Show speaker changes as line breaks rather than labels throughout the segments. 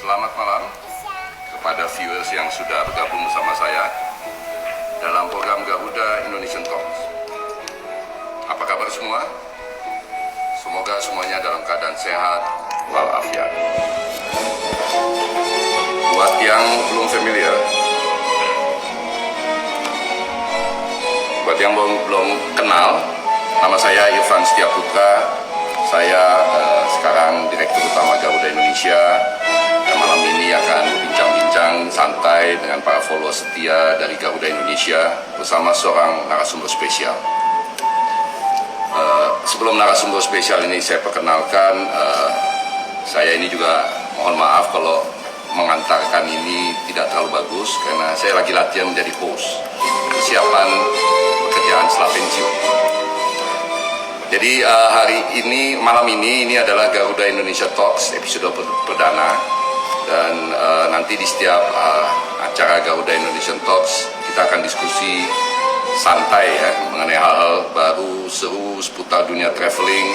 Selamat malam kepada viewers yang sudah bergabung bersama saya dalam program Garuda Indonesian Talks. Apa kabar semua? Semoga semuanya dalam keadaan sehat walafiat. Buat yang belum familiar, buat yang belum kenal, nama saya Irfan Setiaputra. Saya sekarang Direktur Utama Garuda Indonesia, dan malam ini akan berbincang-bincang santai dengan para follower setia dari Garuda Indonesia bersama seorang narasumber spesial. Sebelum narasumber spesial ini saya perkenalkan, saya ini juga mohon maaf kalau mengantarkan ini tidak terlalu bagus karena saya lagi latihan menjadi host, persiapan pekerjaan setelah pensiun. Jadi hari ini, malam ini adalah Garuda Indonesia Talks episode perdana, dan nanti di setiap acara Garuda Indonesia Talks kita akan diskusi santai ya mengenai hal-hal baru, seru seputar dunia traveling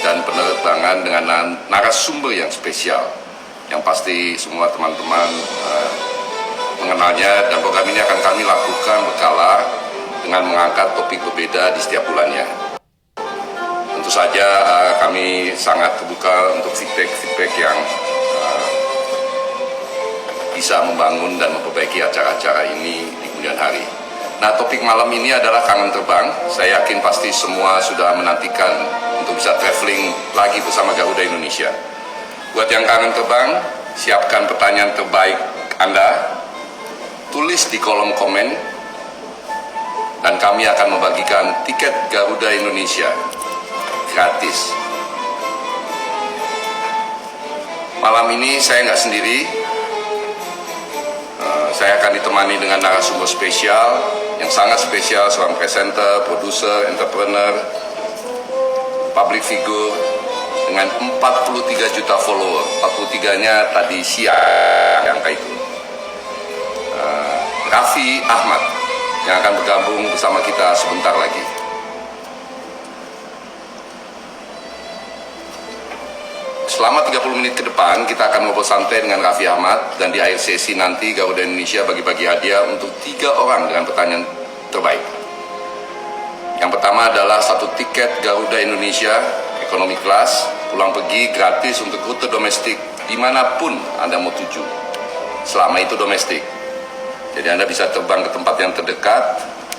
dan penerbangan dengan narasumber yang spesial yang pasti semua teman-teman mengenalnya, dan program ini akan kami lakukan berkala dengan mengangkat topik berbeda di setiap bulannya. Tentu saja kami sangat terbuka untuk feedback yang bisa membangun dan memperbaiki acara-acara ini di kemudian hari. Nah, topik malam ini adalah kangen terbang. Saya yakin pasti semua sudah menantikan untuk bisa traveling lagi bersama Garuda Indonesia. Buat yang kangen terbang, siapkan pertanyaan terbaik Anda, tulis di kolom komen, dan kami akan membagikan tiket Garuda Indonesia gratis. Malam ini saya nggak sendiri, saya akan ditemani dengan narasumber spesial yang sangat spesial, seorang presenter, produser, entrepreneur, public figure dengan 43 juta follower. 43-nya tadi siang angka itu. Raffi Ahmad yang akan bergabung bersama kita sebentar lagi. Selama 30 menit ke depan kita akan ngobrol santai dengan Raffi Ahmad, dan di akhir sesi nanti Garuda Indonesia bagi-bagi hadiah untuk 3 orang dengan pertanyaan terbaik. Yang pertama adalah 1 tiket Garuda Indonesia ekonomi kelas pulang pergi gratis untuk rute domestik dimanapun Anda mau tuju, selama itu domestik. Jadi Anda bisa terbang ke tempat yang terdekat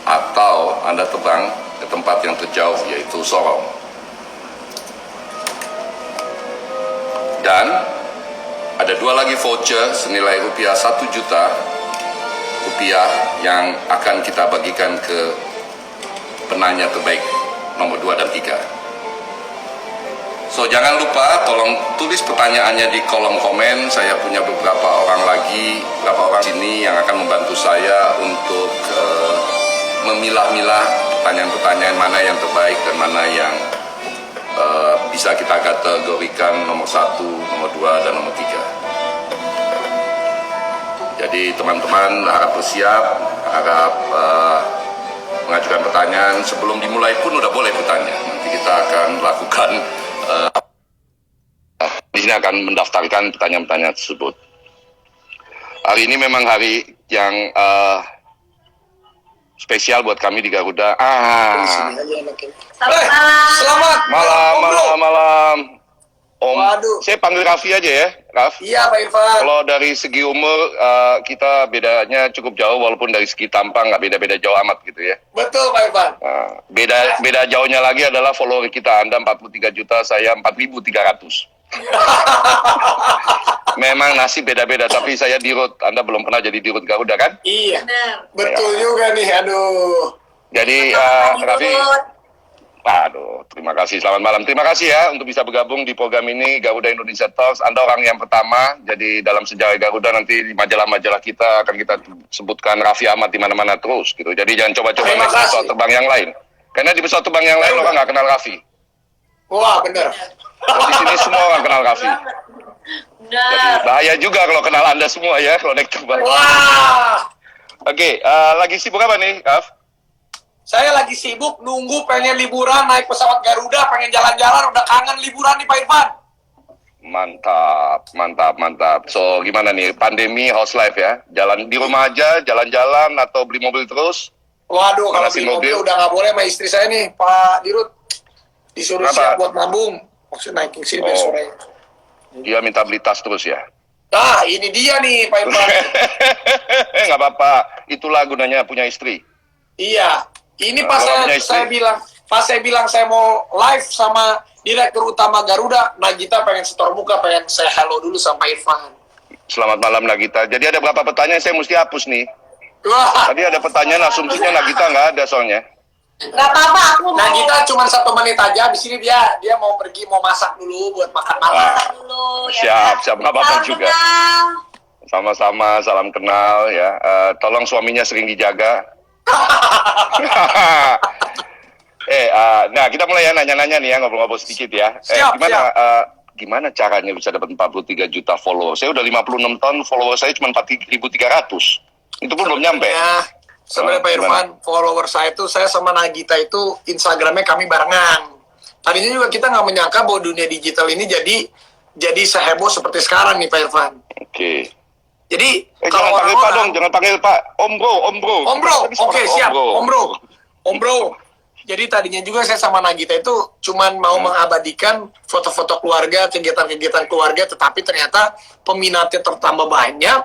atau Anda terbang ke tempat yang terjauh, yaitu Sorong. Dan ada 2 lagi voucher senilai rupiah 1 juta rupiah yang akan kita bagikan ke penanya terbaik nomor 2 dan 3. So jangan lupa tolong tulis pertanyaannya di kolom komen. Saya punya beberapa orang sini yang akan membantu saya untuk memilah-milah pertanyaan-pertanyaan mana yang terbaik dan mana yang bisa kita kategorikan nomor 1, nomor 2, dan nomor 3. Jadi teman-teman harap bersiap, harap mengajukan pertanyaan. Sebelum dimulai pun udah boleh bertanya. Nanti kita akan lakukan di sini akan mendaftarkan pertanyaan-pertanyaan tersebut. Hari ini memang hari yang spesial buat kami di Garuda.
Selamat
malam. Om,
Waduh.
saya panggil Raffi aja ya, Raff.
Iya Pak Irfan.
Kalau dari segi umur kita bedanya cukup jauh, walaupun dari segi tampang nggak beda-beda jauh amat gitu ya.
Betul Pak Irfan.
Beda jauhnya lagi adalah follower kita. Anda 43 juta, saya 4.300. Memang nasib beda-beda, tapi saya dirut. Anda belum pernah jadi dirut Garuda kan?
Iya.
Benar.
Betul juga nih, aduh.
Jadi Raffi, terima kasih. Selamat malam. Terima kasih ya untuk bisa bergabung di program ini Garuda Indonesia Talks. Anda orang yang pertama. Jadi dalam sejarah Garuda nanti di majalah-majalah kita akan kita sebutkan Raffi Ahmad di mana-mana terus gitu. Jadi jangan coba-coba naik pesawat terbang yang lain. Karena di pesawat terbang yang lain orang nggak kenal Raffi.
Wah, bener.
Di sini semua orang kenal Raffi. Jadi bahaya juga kalau kenal Anda semua ya kalau naik terbang.
Wah.
Oke, lagi sibuk apa nih, Raf?
Saya lagi sibuk nunggu pengen liburan naik pesawat Garuda, pengen jalan-jalan, udah kangen liburan nih Pak Irfan.
Mantap, mantap, mantap. So, gimana nih? Pandemi house life ya? Jalan di rumah aja, jalan-jalan atau beli mobil terus?
Waduh, kalau
Manasin
beli mobil
mobil?
udah nggak boleh sama istri saya nih, Pak Dirut. Disuruh
Kenapa?
siap buat nabung. Maksud naikin sini biar
Oh.
sore.
Dia minta beli tas terus ya?
Nah, ini dia nih, Pak Irfan.
Nggak apa-apa. Itulah gunanya punya istri.
Iya, ini
Nah,
pas
kalau punya istri.
saya bilang saya mau live sama Direktur Utama Garuda, Nagita pengen setor muka, pengen saya hello dulu sama Irfan.
Selamat malam Nagita. Jadi ada berapa pertanyaan saya mesti hapus nih?
Wah,
Tadi ada pertanyaan asumsinya Nagita nggak ada soalnya.
Nggak apa-apa, aku mau
Nagita cuma 1 menit aja. Di sini dia mau pergi, mau masak dulu buat makan malam.
masak dulu.
Siap, siap. Nggak apa-apa
Salam
juga.
kenal.
Sama-sama, salam kenal ya. Tolong suaminya sering dijaga. Nah kita mulai ya nanya-nanya nih ya, ngobrol-ngobrol sedikit ya.
Siap,
Gimana caranya bisa dapat 43 juta follower? Saya udah 56 tahun, follower saya cuma 4.300. Itu pun belum nyampe.
Sebenarnya Pak
Gimana?
Irfan, follower saya itu, saya sama Nagita itu Instagramnya kami barengan. Tadinya juga kita nggak menyangka bahwa dunia digital ini jadi seheboh seperti sekarang nih Pak Irfan.
Oke.
Jadi
Jangan panggil Pak dong, jangan panggil Pak. Om Bro.
Om Bro, oke siap, Om Bro. Jadi tadinya juga saya sama Nagita itu cuman mau mengabadikan foto-foto keluarga, kegiatan-kegiatan keluarga, tetapi ternyata peminatnya tertambah banyak.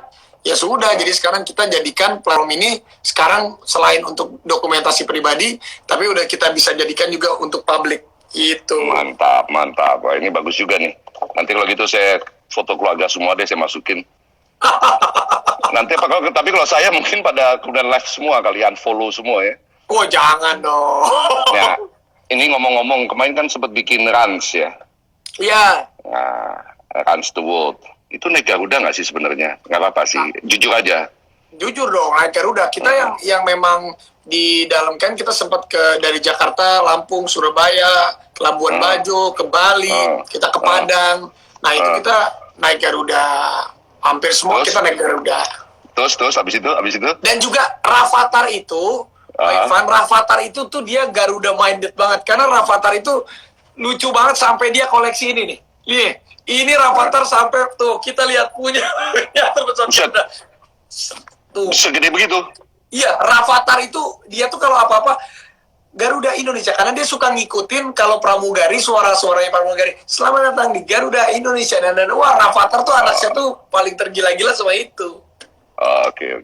Ya sudah, jadi sekarang kita jadikan platform ini sekarang selain untuk dokumentasi pribadi, tapi udah kita bisa jadikan juga untuk publik. Itu.
Mantap, mantap. Wah, ini bagus juga nih. Nanti kalau gitu saya foto keluarga semua deh saya masukin. Nanti tapi kalau saya mungkin pada kemudian live semua kalian follow semua ya.
Oh jangan dong.
Ya, ini ngomong-ngomong kemarin kan sempat bikin runs ya.
Iya.
Nah, runs the world. Itu naik Garuda nggak sih sebenarnya? Nggak apa-apa sih. Jujur aja.
Jujur dong, naik Garuda. Kita yang memang di dalam kan kita sempat dari Jakarta, Lampung, Surabaya, ke Labuan Bajo, ke Bali, kita ke Padang. Nah itu kita naik Garuda. Hampir semua
Terus?
kita naik Garuda.
Terus habis itu.
Dan juga Rafathar itu, Pak Irfan, Rafathar itu tuh dia Garuda minded banget. Karena Rafathar itu lucu banget sampai dia koleksi ini nih. Lihat, ini Rafathar sampai tuh kita lihat punya terbesar Garuda. Tuh.
Segede begitu.
Iya, Rafathar itu dia tuh kalau apa-apa Garuda Indonesia karena dia suka ngikutin kalau pramugari suara-suaranya pramugari. Selamat datang di Garuda Indonesia dan wah Rafathar tuh anaknya tuh paling tergila-gila sama itu.
Oke.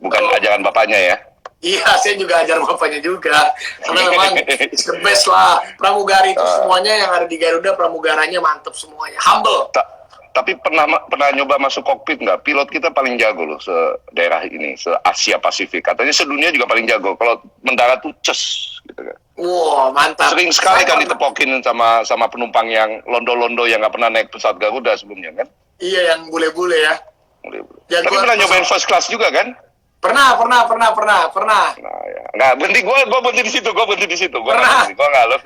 Bukan ajaran bapaknya ya.
Iya, saya juga ajar bapaknya juga. Karena memang it's the best lah. Pramugari itu semuanya yang ada di Garuda pramugaranya mantep semuanya. Humble.
Tapi pernah nyoba masuk kokpit nggak? Pilot kita paling jago loh se-daerah ini, se-Asia Pasifik. Katanya sedunia juga paling jago. Kalau mendarat tuh ces gitu kan.
Wah, mantap.
Sering sekali
Saya
kan
pernah-
ditepokin sama penumpang yang londo-londo yang nggak pernah naik pesawat Garuda sebelumnya kan?
Iya, yang bule-bule ya.
Tapi pernah nyobain first class juga kan?
Pernah.
Nah, ya. Nggak, gua berhenti di situ. Gua
Pernah.
nggak loh.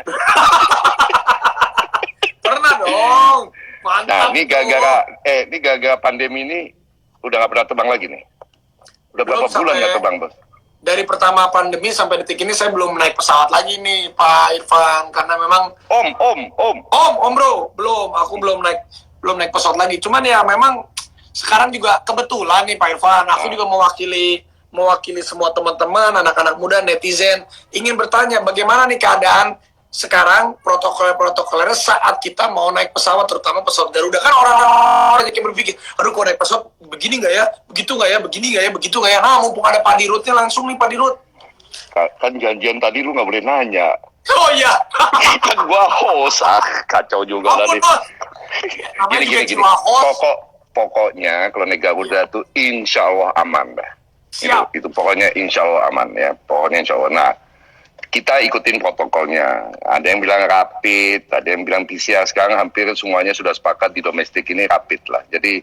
Pernah dong.
Nah,
Mantap.
ini
tuh.
gara-gara pandemi ini udah nggak pernah terbang lagi nih. Udah berapa
Belum
bulan nggak
sampai-
terbang, Bos?
Dari pertama pandemi sampai detik ini saya belum naik pesawat lagi nih, Pak Irfan, karena memang
Om.
Bro, aku belum naik pesawat lagi. Cuman ya memang sekarang juga kebetulan nih Pak Irfan, aku juga mewakili semua teman-teman, anak-anak muda, netizen, ingin bertanya bagaimana nih keadaan sekarang protokol-protokolnya saat kita mau naik pesawat, terutama pesawat Garuda. Kan orang-orang yang berpikir, aduh kalau naik pesawat begini nggak ya, begitu nggak ya, begini nggak ya, begitu nggak ya. Nah, mumpung ada Pak Dirutnya langsung nih Pak Dirut.
Kan janjian tadi lu nggak boleh nanya.
Oh iya.
Kan gua host, kacau juga
Ampun,
tadi.
Bos. Namanya juga
Gini.
jiwa host.
Pokoknya kalau naik Garuda tuh insya Allah aman dah.
Siap.
Itu pokoknya insya Allah aman ya. Pokoknya insya Allah. Nah, kita ikutin protokolnya. Ada yang bilang rapid, ada yang bilang PCR. Sekarang hampir semuanya sudah sepakat di domestik ini rapid lah. Jadi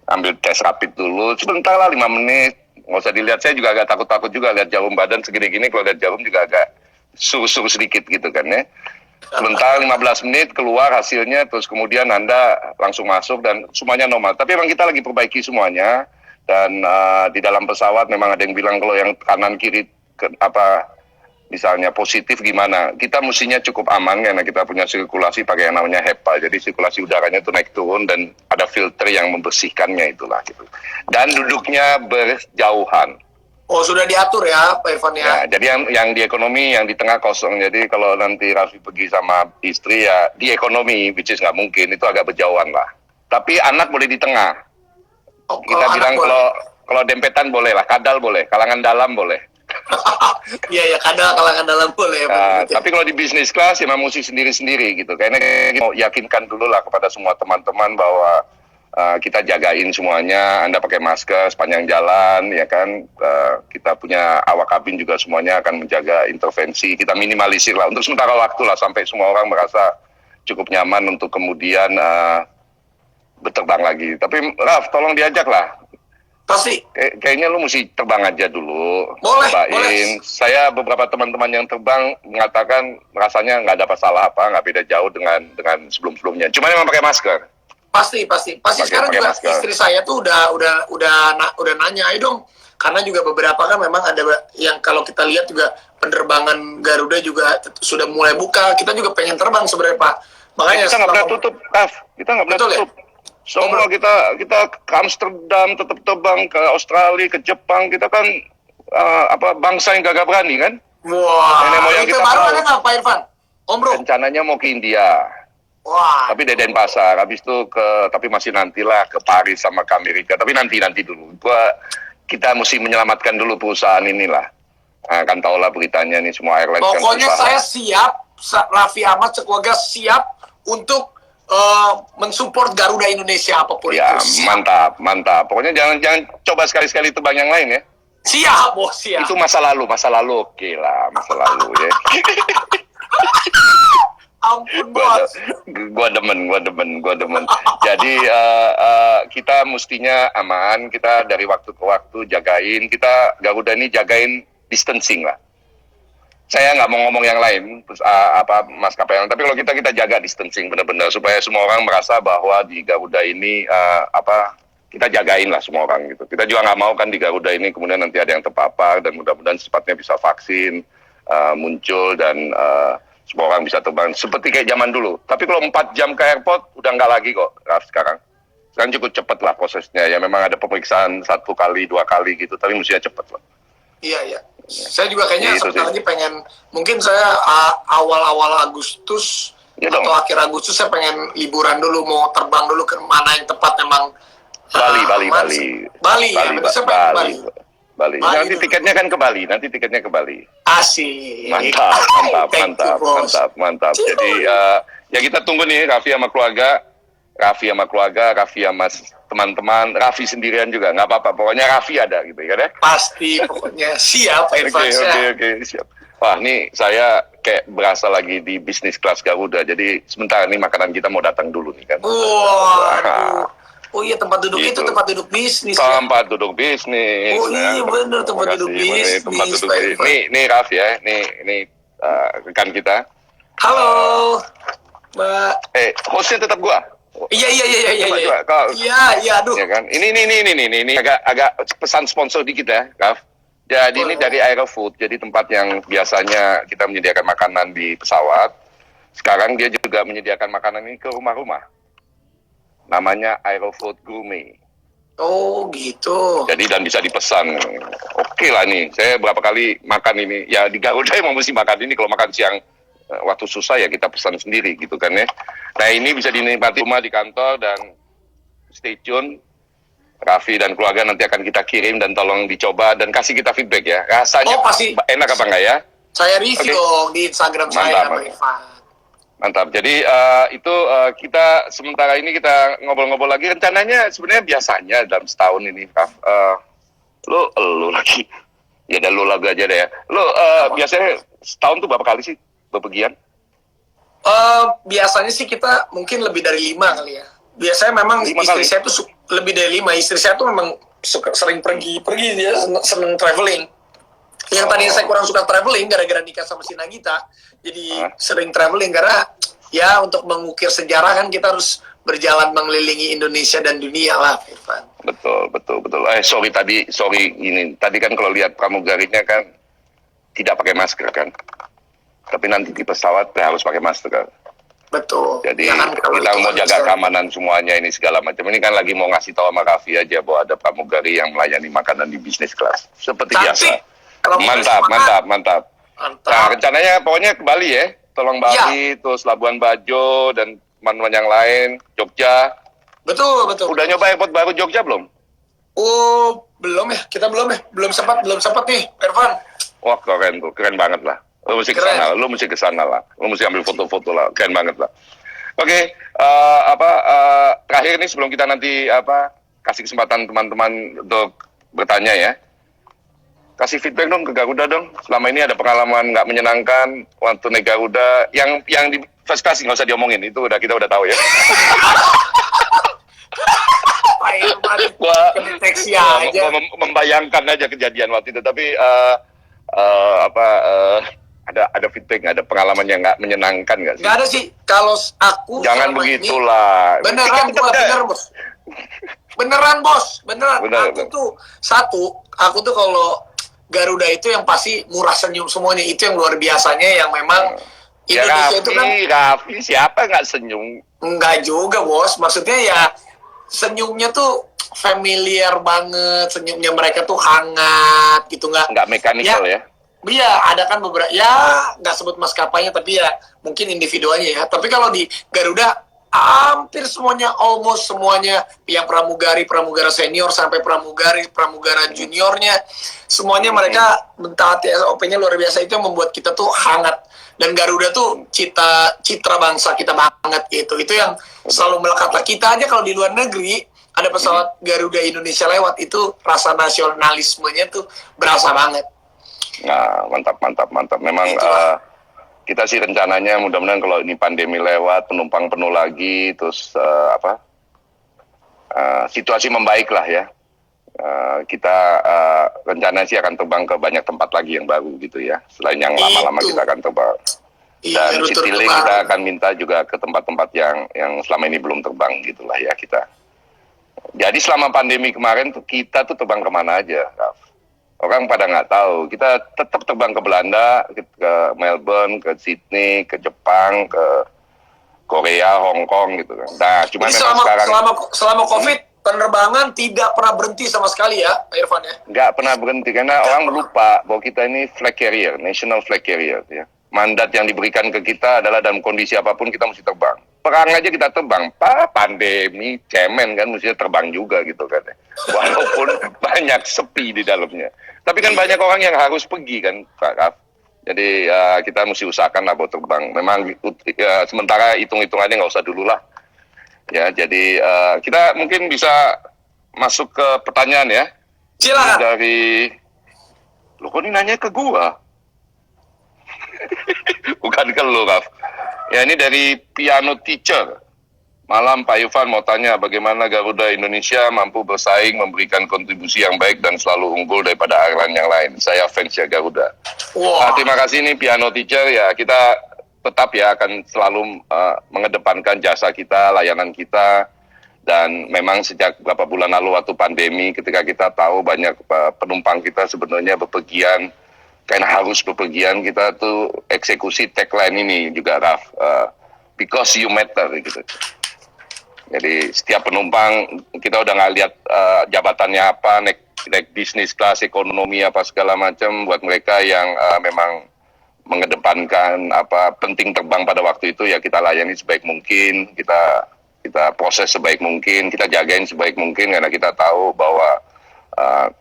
ambil tes rapid dulu. Sebentar lah 5 menit. Nggak usah dilihat. Saya juga agak takut-takut juga lihat jarum badan segini-gini. Kalau lihat jarum juga agak sur-sur sedikit gitu kan ya. Sebentar 15 menit keluar hasilnya, terus kemudian Anda langsung masuk dan semuanya normal. Tapi memang kita lagi perbaiki semuanya. Dan di dalam pesawat memang ada yang bilang kalau yang kanan kiri misalnya positif gimana, kita mestinya cukup aman karena kita punya sirkulasi pakai yang namanya HEPA, jadi sirkulasi udaranya itu naik turun dan ada filter yang membersihkannya itulah gitu. Dan duduknya berjauhan.
Oh, sudah diatur ya, Pak Irfan ya?
Ya, jadi yang di ekonomi, yang di tengah kosong. Jadi kalau nanti Raffi pergi sama istri ya di ekonomi, which is nggak mungkin, itu agak berjauhan lah. Tapi anak boleh di tengah.
Oh,
Kita bilang kalau dempetan boleh lah, kadal boleh, kalangan dalam boleh.
Iya, ya, kadang kalangan dalam boleh.
Tapi kalau di bisnis kelas ya memang mesti sendiri-sendiri gitu. Karena mau yakinkan dulu lah kepada semua teman-teman bahwa kita jagain semuanya, Anda pakai masker sepanjang jalan, ya kan. Kita punya awak kabin juga semuanya akan menjaga intervensi. Kita minimalisir lah untuk sementara waktu lah sampai semua orang merasa cukup nyaman untuk kemudian berterbang lagi. Tapi Raf, tolong diajak lah.
Pasti.
Kayaknya lu mesti terbang aja dulu.
Boleh,
cobain.
boleh.
Saya beberapa teman-teman yang terbang mengatakan rasanya nggak ada masalah apa, nggak beda jauh dengan sebelum-sebelumnya. Cuma memang pakai masker.
Pasti. Sekarang juga
masker.
istri saya tuh udah nanya, ayo dong. Karena juga beberapa kan memang ada yang kalau kita lihat juga penerbangan Garuda juga sudah mulai buka. Kita juga pengen terbang sebenarnya, Pak. Makanya
Kita nggak pernah tutup, Raf. Kita nggak pernah
Betul, ya?
tutup. Semua kita ke Amsterdam, tetap terbang ke Australia, ke Jepang. Kita kan bangsa yang gagah berani kan?
Wah,
Nenek moyang
itu
kita
baru
tahu.
ada nggak, Pak Irfan? Om Bro.
Rencananya mau ke India.
Wah.
Tapi Denpasar, habis itu tapi masih nantilah ke Paris sama ke Amerika. Tapi nanti dulu. Kita mesti menyelamatkan dulu perusahaan inilah. Nah, kan tahulah beritanya nih semua airline.
Pokoknya
kan
saya siap, Raffi Ahmad sekeluarga siap untuk mensupport Garuda Indonesia apapun
ya,
itu. Siap.
mantap. Pokoknya jangan coba sekali-sekali terbang yang lain ya.
Siap, Bos, siap.
Itu masa lalu oke lah, masa lalu ya.
Ampun, Bos.
Gua demen. Jadi kita mestinya aman, kita dari waktu ke waktu jagain, kita Garuda ini jagain distancing lah. Saya nggak mau ngomong yang lain, maskapai yang lain, tapi kalau kita jaga distancing benar-benar supaya semua orang merasa bahwa di Garuda ini kita jagain lah semua orang gitu. Kita juga nggak mau kan di Garuda ini kemudian nanti ada yang terpapar dan mudah-mudahan secepatnya bisa vaksin muncul dan semua orang bisa terbang seperti kayak zaman dulu. Tapi kalau 4 jam ke airport udah nggak lagi kok sekarang. Sekarang cukup cepat lah prosesnya. Ya memang ada pemeriksaan 1 kali, 2 kali gitu, tapi mestinya cepat lah.
Iya. Saya juga kayaknya
Gitu
sebentar
sih.
lagi pengen, mungkin saya awal-awal Agustus
Iya
atau
dong.
akhir Agustus saya pengen liburan dulu, mau terbang dulu ke mana yang tepat memang.
Bali.
Bali, ya, betul, saya pengen ke Bali.
Bali.
Bali
Nanti
dulu.
tiketnya kan ke Bali.
Asik. Thank you, Bos.
Mantap. Jadi ya kita tunggu nih Raffi sama keluarga, Raffi sama teman-teman, Raffi sendirian juga nggak apa-apa. Pokoknya Raffi ada gitu ya kan ya.
Pasti, pokoknya siap, Pak Irfan.
Oke, siap. Wah, nih saya kayak berasa lagi di bisnis kelas Garuda. Jadi sebentar nih makanan kita mau datang dulu nih kan.
Wah, oh iya, tempat duduk
Gitu.
itu tempat duduk bisnis ya.
Tempat duduk bisnis.
Oh iya, bener, tempat
Terima
duduk
kasih.
bisnis,
Tempat duduk
Pak
bisnis.
Irfan.
Nih Raffi ya. Nih rekan kita.
Halo, Mbak.
Hostnya tetap gua.
Iya.
Coba, kau-
Iya, aduh.
Ya kan? Ini agak pesan sponsor dikit ya, Raf. Jadi ini dari Aerofood, jadi tempat yang biasanya kita menyediakan makanan di pesawat. Sekarang dia juga menyediakan makanan ini ke rumah-rumah. Namanya Aerofood Gourmet.
Oh, gitu.
Jadi dan bisa dipesan. Oke lah nih, saya berapa kali makan ini. Ya di Garuda emang mesti makan ini. Kalau makan siang waktu susah ya kita pesan sendiri gitu kan ya. Nah ini bisa dinikmati rumah di kantor dan stay tune. Raffi dan keluarga nanti akan kita kirim dan tolong dicoba dan kasih kita feedback ya. Rasanya
pasti.
enak apa enggak ya?
Saya review
Oke.
dong di Instagram saya,
Mantap.
Pak Irfan.
Mantap. Jadi itu kita sementara ini kita ngobrol-ngobrol lagi. Rencananya sebenarnya biasanya dalam setahun ini, Raf. Lu lagi. Ya udah lu lagi aja deh ya. Lu biasanya setahun tuh berapa kali sih bepergian?
Biasanya sih kita mungkin lebih dari 5 kali ya. Biasanya memang
5
istri
kali?
saya tuh lebih dari 5. Istri saya tuh memang sering pergi dia seneng traveling. Yang tadinya saya kurang suka traveling gara-gara nikah sama si Nagita, jadi sering traveling karena ya untuk mengukir sejarah kan kita harus berjalan mengelilingi Indonesia dan dunia lah, Irfan.
Betul. Sorry ini. Tadi kan kalau lihat pramugarinya kan tidak pakai masker kan. Tapi nanti di pesawat harus pakai masker.
Betul.
Jadi
Jangan kalau
kita
itu
mau
kan
jaga
bisa.
keamanan semuanya ini segala macam. Ini kan lagi mau ngasih tahu sama Raffi aja bahwa ada pramugari yang melayani makanan di bisnis kelas. Seperti biasa.
Cantik. Kalau mau
Mantap,
semangat,
mantap, mantap.
Mantap.
Nah, rencananya pokoknya ke Bali ya. Tolong Bali, terus Labuan Bajo, dan teman-teman yang lain, Jogja.
Betul, betul.
Udah nyoba airport baru Jogja belum?
Oh, belum ya. Kita belum ya. Belum sempat nih, Irfan.
Wah, keren tuh. Keren banget lah. Lu mesti ke sana, lu mesti ke sana lah. Lu mesti ambil foto-foto lah. Keren banget lah. Oke, terakhir nih sebelum kita nanti kasih kesempatan teman-teman untuk bertanya ya. Kasih feedback dong ke Garuda dong. Selama ini ada pengalaman nggak menyenangkan waktu naik Garuda. Yang di first class nggak usah diomongin, itu kita udah tahu ya.
Pak Irfan,
Gua
kedeteksi aja.
membayangkan aja kejadian waktu itu, tapi ada feedback, ada pengalaman yang nggak menyenangkan nggak sih?
Nggak ada sih. Kalau aku
Jangan
selama ini-
begitulah.
Beneran, bener bos. Beneran bos, beneran.
Bener.
Aku tuh kalau Garuda itu yang pasti murah senyum semuanya. Itu yang luar biasanya, yang memang
Ya
Indonesia itu kan
Raffi, siapa nggak senyum?
enggak juga bos. Maksudnya ya senyumnya tuh familiar banget. Senyumnya mereka tuh hangat gitu,
Nggak mekanikal ya?
Iya, ada kan beberapa, ya nggak sebut maskapainya, tapi ya mungkin individualnya ya. Tapi kalau di Garuda, hampir semuanya, almost semuanya, yang pramugara senior sampai pramugara juniornya, semuanya mereka mentaati SOP-nya luar biasa. Itu yang membuat kita tuh hangat. Dan Garuda tuh citra bangsa kita banget gitu. Itu yang selalu melekat. Kita aja kalau di luar negeri, ada pesawat Garuda Indonesia lewat, itu rasa nasionalismenya tuh berasa banget.
Nah, mantap. Memang kita sih rencananya mudah-mudahan kalau ini pandemi lewat, penumpang penuh lagi, terus situasi membaik lah ya. Kita rencana sih akan terbang ke banyak tempat lagi yang baru gitu ya. Selain yang lama-lama kita akan terbang. Dan Citylink kita akan minta juga ke tempat-tempat yang selama ini belum terbang gitulah ya kita. Jadi selama pandemi kemarin tuh kita tuh terbang kemana aja, Raf? Orang pada nggak tahu. Kita tetap terbang ke Belanda, ke Melbourne, ke Sydney, ke Jepang, ke Korea, Hong Kong gitu kan. Nah, cuma
jadi
memang sekarang
selama COVID, penerbangan tidak pernah berhenti sama sekali ya, Pak Irfan ya?
nggak pernah berhenti karena orang lupa bahwa kita ini flag carrier, national flag carrier ya. Mandat yang diberikan ke kita adalah dalam kondisi apapun kita mesti terbang. Perang aja kita terbang, pandemi, cemen kan mestinya terbang juga gitu kan. Walaupun banyak sepi di dalamnya. Tapi kan banyak orang yang harus pergi kan, Pak Raf. Jadi kita mesti usahakan lah buat terbang. Memang sementara hitung-hitungannya nggak usah dulu lah. Ya, jadi kita mungkin bisa masuk ke pertanyaan ya.
Silakan.
Dari, lo kok ini nanya ke gua? Bukan ke lo, Raf. Ya, ini dari Piano Teacher. Malam Pak Irfan mau tanya bagaimana Garuda Indonesia mampu bersaing, memberikan kontribusi yang baik dan selalu unggul daripada airline yang lain. Saya fans ya Garuda.
Wah.
Terima kasih nih Piano Teacher ya, kita tetap ya akan selalu mengedepankan jasa kita, layanan kita. Dan memang sejak beberapa bulan lalu waktu pandemi, ketika kita tahu banyak penumpang kita sebenarnya bepergian, karena harus bepergian, kita tuh eksekusi tagline ini juga, Raf, because you matter gitu. Jadi setiap penumpang kita udah nggak lihat jabatannya apa, naik bisnis kelas, ekonomi apa segala macam. Buat mereka yang memang mengedepankan penting terbang pada waktu itu, ya kita layani sebaik mungkin, kita proses sebaik mungkin, kita jagain sebaik mungkin karena kita tahu bahwa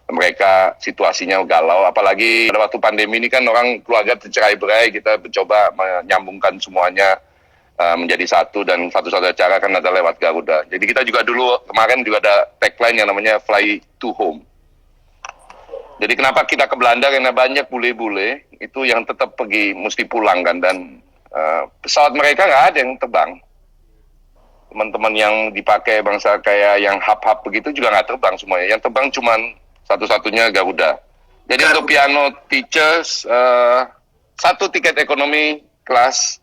mereka situasinya galau. Apalagi pada waktu pandemi ini kan orang keluarga tercerai-berai, kita mencoba menyambungkan semuanya menjadi satu, dan satu-satunya cara kan adalah lewat Garuda. Jadi kita juga dulu kemarin juga ada tagline yang namanya Fly to Home. Jadi kenapa kita ke Belanda, karena banyak bule-bule itu yang tetap pergi mesti pulang kan, dan pesawat mereka nggak ada yang terbang. Teman-teman yang dipakai bangsa kayak yang hub-hub begitu juga nggak terbang semuanya. Yang terbang cuman satu-satunya Garuda. Jadi untuk Piano Teachers, satu tiket ekonomi kelas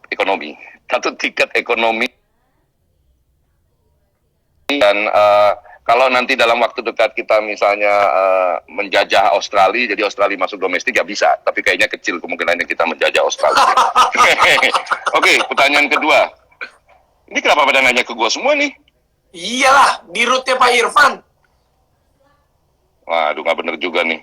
ekonomi, satu tiket ekonomi, dan kalau nanti dalam waktu dekat kita misalnya menjajah Australia, jadi Australia masuk domestik ya bisa, tapi kayaknya kecil kemungkinannya kita menjajah Australia. Oke, pertanyaan kedua. Ini kenapa pada nanya ke gua semua nih?
Iyalah, di route-nya Pak Irfan.
Waduh, nggak bener juga nih.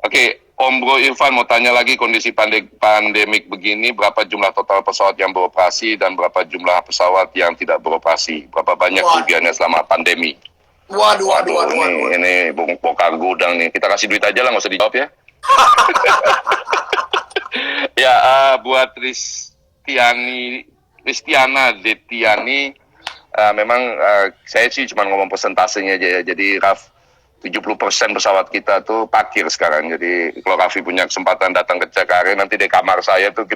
Oke, Om Bro Irfan mau tanya lagi, kondisi pandemik begini, berapa jumlah total pesawat yang beroperasi dan berapa jumlah pesawat yang tidak beroperasi? Berapa banyak
Wah.
kerugiannya selama pandemi?
Waduh.
Ini bongkar gudang nih. Kita kasih duit aja lah, nggak usah dijawab ya. Ya, buat Kristiana Detiani, memang saya sih cuma ngomong persentasenya aja ya. Jadi Raf, 70% pesawat kita tuh parkir sekarang. Jadi kalau Raffi punya kesempatan datang ke Cengkareng, nanti di kamar saya tuh kita